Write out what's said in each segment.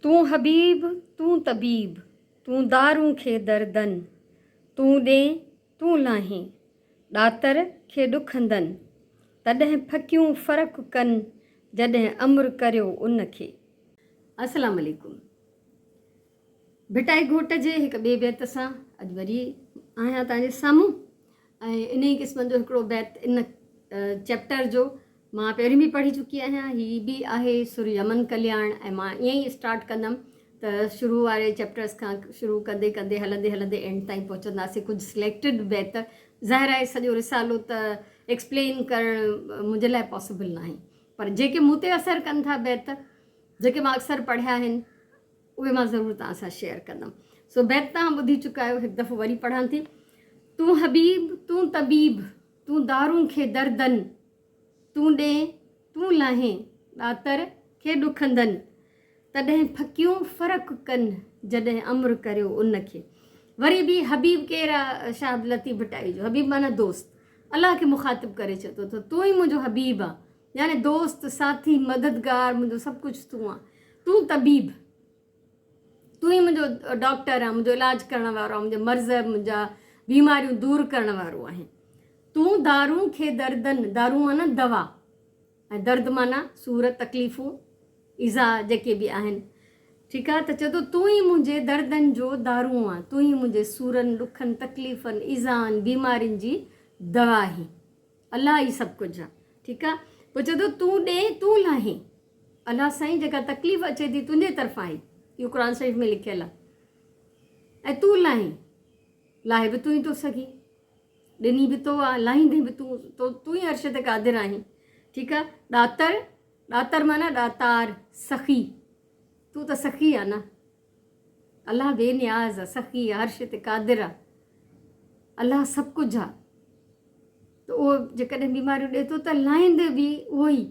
तूं हबीब तूं तबीब तूं दारूं खे दर्दन तूं ॾे तूं लाहीं ॾातर खे ॾुखंदनि तॾहिं फकियूं फ़र्क़ु कनि जॾहिं अमृ करियो उन खे। अस्सलाम वालेकुम। भिटाई घोट जे हिकु ॿिए बैत सां अॼु वरी आहियां तव्हांजे साम्हूं ऐं इन ई क़िस्म जो हिकिड़ो बैत इन चैप्टर जो मां पहिरीं बि पढ़ी चुकी आहियां। हीअ बि आहे सुर यमन कल्याण ऐं मां ईअं ई स्टार्ट कंदमि त शुरू वारे चैप्टर्स खां शुरू कंदे कंदे हलंदे हलंदे एंड ताईं पहुचंदासीं। कुझु सिलेक्टेड बैत ज़ाहिर आहे सॼो रिसालो त एक्सप्लेन करणु मुंहिंजे लाइ पॉसिबल न आहे, पर जेके मूं ते असरु कनि था बैत जेके मां अक्सर पढ़िया आहिनि उहे मां ज़रूरु तव्हां सां शेयर कंदमि। सो बैत तव्हां ॿुधी चुका आहियो, हिकु दफ़ो वरी पढ़ां थी। तूं हबीब तूं तबीब तूं दारूं खे दर्दन तूं ॾे तूं लाहीं ॾातर खे ॾुखंदनि तॾहिं फकियूं फ़र्क़ु कनि जॾहिं अमृ करियो उन खे। वरी बि हबीब केरु आहे? शाह लतीफ़ भटाई जो हबीब माना दोस्त। अलाह खे मुखातिब करे चए थो त तूं ई मुंहिंजो हबीब आहे, यानी दोस्त साथी मददगार, मुंहिंजो सभु कुझु तूं आहे। तूं तबीब, तूं ई मुंहिंजो डॉक्टर आहे, मुंहिंजो इलाजु करण वारो आहे, मुंहिंजा मर्ज़ मुंहिंजा बीमारियूं दूरि करण वारो आहे। तूं दारूं खे दर्दन, दारू माना दवा ऐं दर्द माना सूर तकलीफ़ूं इज़ा जेके बि आहिनि, ठीकु आहे। त चए थो तूं ई मुंहिंजे दर्दनि जो दारू आहे, तूं ई मुंहिंजे सूरनि ॾुखनि तकलीफ़नि इज़ानि बीमारियुनि जी दवा आहे। अलाह ई सभु कुझु आहे, ठीकु आहे। पोइ चए थो तूं ॾे तूं लाहीं। अलाह साईं जेका तकलीफ़ अचे थी तुंहिंजे तरफ़ां ई, इहो क़ुर शरीफ़ में लिखियलु आहे। ऐं तूं लाहीं, लाहे बि तूं ई थो सघीं, ॾिनी बि तो आहे, लाहींदे बि तूं ई अर्श ते क़ादिर आहीं, ठीकु आहे। ॾातर, ॾातर माना ॾातार, सखी, तूं त सखी आहे न। अलाह बेनियाज़ आहे, सखी आहे, अर्श ते क़ादिर आहे, अलाह सभु कुझु आहे। त उहो जेकॾहिं बीमारियूं ॾिए थो त लाहींदे बि उहो ई।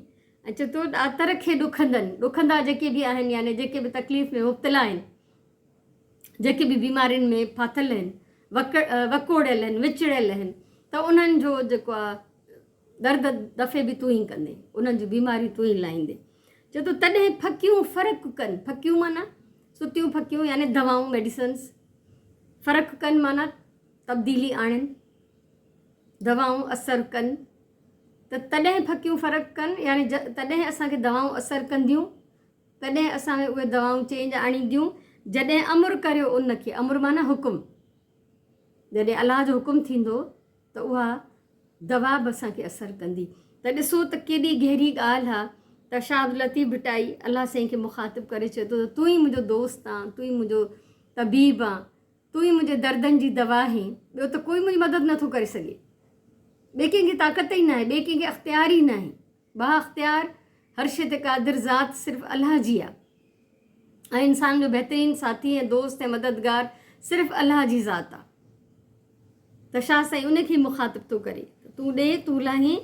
ऐं चए थो ॾातर खे ॾुखंदनि, ॾुखंदा जेके बि आहिनि यानी जेके बि तकलीफ़ में मुब्तला आहिनि, जेके बि बीमारियुनि में फाथल आहिनि, वकोड़ियल आहिनि, विचिड़ियल आहिनि, त उन्हनि जो जेको आहे दर्द दफ़े बि तूं ई कंदे, उन्हनि जूं बीमारियूं तूं ई लाहींदे। चए थो तॾहिं फकियूं फ़र्क़ु कनि, फकियूं माना सुतियूं फकियूं यानी दवाऊं मेडिसन्स, फ़र्क़ु कनि माना तब्दीली आणनि, दवाऊं असरु कनि। त तॾहिं फकियूं फ़र्क़ु कनि यानी तॾहिं असांखे दवाऊं असरु कंदियूं, तॾहिं असांखे उहे दवाऊं चेंज आणींदियूं जॾहिं अमृ करियो उन खे। अमृ माना हुकुम, जॾहिं अलाह जो हुकुम थींदो त उहा दवा बि असांखे असरु कंदी। त ॾिसो त केॾी गहरी ॻाल्हि आहे त शाह लतीफ़ भटाई अलाह साईं खे मुखातिब करे चए थो त तूं ई मुंहिंजो दोस्त आहे, तूं ई मुंहिंजो तबीब आहे, तूं ई मुंहिंजे दर्दनि जी दवा आहीं, ॿियो त कोई मुंहिंजी मदद नथो करे सघे, ॿिए कंहिंखे ताक़त ई न आहे, ॿिए कंहिंखे अख़्तियार ई न आहे। बा अख़्तियार हर्ष ते क़ादिर ज़ात सिर्फ़ु अलाह जी आहे, ऐं इंसान जो बहितरीनु साथी ऐं दोस्त ऐं मददगार सिर्फ़ु अलाह जी ज़ात आहे। त शाह साईं उन खे मुखातिब थो करे, तूं ॾे तूं लाहीं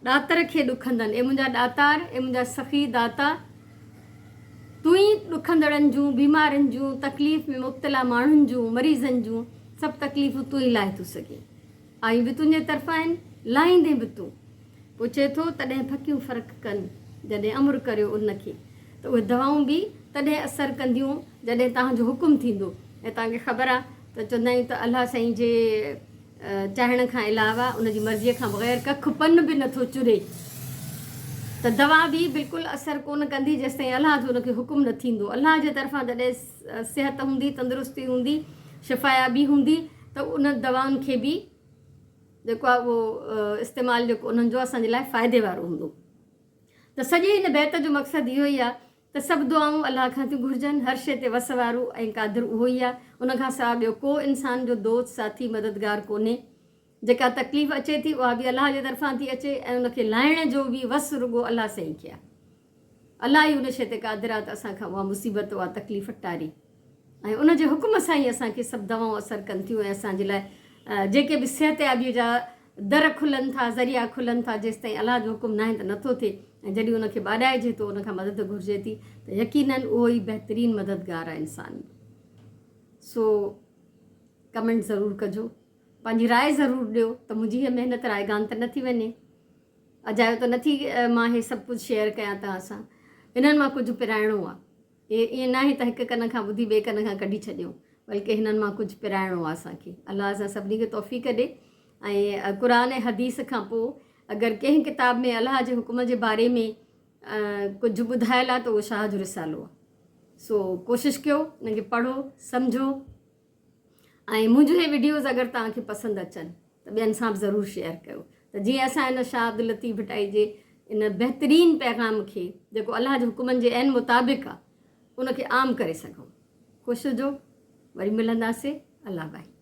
ॾातर खे ॾुखंदनि, ए मुंहिंजा ॾातार, ए मुंहिंजा सखी दाता, तूं ई ॾुखंदड़नि जूं बीमारियुनि जूं तकलीफ़ में मुब्तला माण्हुनि जूं मरीज़नि जूं सभु तकलीफ़ूं तूं ई लाहे थो सघे। आयूं बि तुंहिंजे तरफ़ां आहिनि, लाहींदे बि तूं। पोइ चए थो तॾहिं फकियूं फ़र्क़ु कनि जॾहिं अमृ करियो उन खे। त उहे दवाऊं बि तॾहिं असरु कंदियूं जॾहिं तव्हांजो हुकुम थींदो। ऐं तव्हांखे ख़बर आहे त चवंदा आहियूं त अलाह साईं जे चाहण खां अलावा उनजी मर्ज़ीअ खां बग़ैर कखु पन बि नथो चुरे, त दवा बि बिल्कुलु असरु कोन कंदी जेसि ताईं अलाह जो उनखे हुकुम न थींदो। अलाह जे तरफ़ां जॾहिं सिहत हूंदी, तंदुरुस्ती हूंदी, शिफ़ायाबी हूंदी, त उन दवाउनि खे बि जेको आहे उहो इस्तेमालु जेको उन्हनि जो असांजे लाइ फ़ाइदे वारो हूंदो। त सॼे हिन बैत जो मक़सदु इहो ई आहे त सभु दुआऊं अलाह खां थियूं घुरिजनि, हर शइ ते वस वारो ऐं क़ादिर उहो ई आहे। उनखां सवाइ ॿियो को इंसान जो दोस्त साथी मददगार कोन्हे। जेका तकलीफ़ अचे थी उहा बि अलाह जे तरफ़ां थी अचे ऐं उनखे लाहिण जो बि वस रुॻो अलाह साईं खे आहे। अलाह ई उन शइ ते क़ादिर आहे त असांखां उहा मुसीबत उहा तकलीफ़ टारे, ऐं उनजे हुकुम सां ई असांखे सभु दवाऊं असरु कनि थियूं। ऐं असांजे लाइ जेके बि सिहतयाबीअ जा दर खुलनि था, ज़रिया खुलनि था, जेसि ताईं अलाह जो हुकुम न आहे त नथो थिए। ऐं जॾहिं उनखे ॿाॾाइजे थो, उनखां मदद घुरिजे थी, त यकीननि उहो ई बहितरीनु मददगार आहे इंसान। सो कमेंट ज़रूरु कजो, पंहिंजी राय ज़रूरु ॾियो त मुंहिंजी हीअ महिनत रायगान त न थी वञे, अजायो त नथी मां इहे सभु कुझु शेयर कयां तव्हां सां। हिननि मां कुझु पिराइणो आहे, ईअं न आहे त हिकु कन खां ॿुधी ॿिए कन खां कढी छॾियूं, बल्कि हिननि मां कुझु पिराइणो आहे असांखे। अलाह असां सभिनी खे तौफ़ीक़ ॾे। ऐं क़ुर ऐं हदीस खां पोइ अगरि कंहिं किताब में अलाह जे हुकुम जे बारे में कुझु ॿुधायल आहे त उहो शाह जो रिसालो आहे। सो कोशिशि कयो, उनखे पढ़ो, सम्झो। ऐं मुंहिंजो हे वीडियोज़ अगरि तव्हांखे पसंदि अचनि त ॿियनि सां बि ज़रूरु शेयर कयो, त जीअं असां हिन शाह अब्दुल लतीफ़ भटाई जे इन बहितरीनु पैगाम खे जेको अलाह जे हुकुमनि जे ऐन मुताबिक़ आहे उनखे आम करे सघूं। ख़ुशि हुजो, वरी मिलंदासीं। अल्लाह भाई।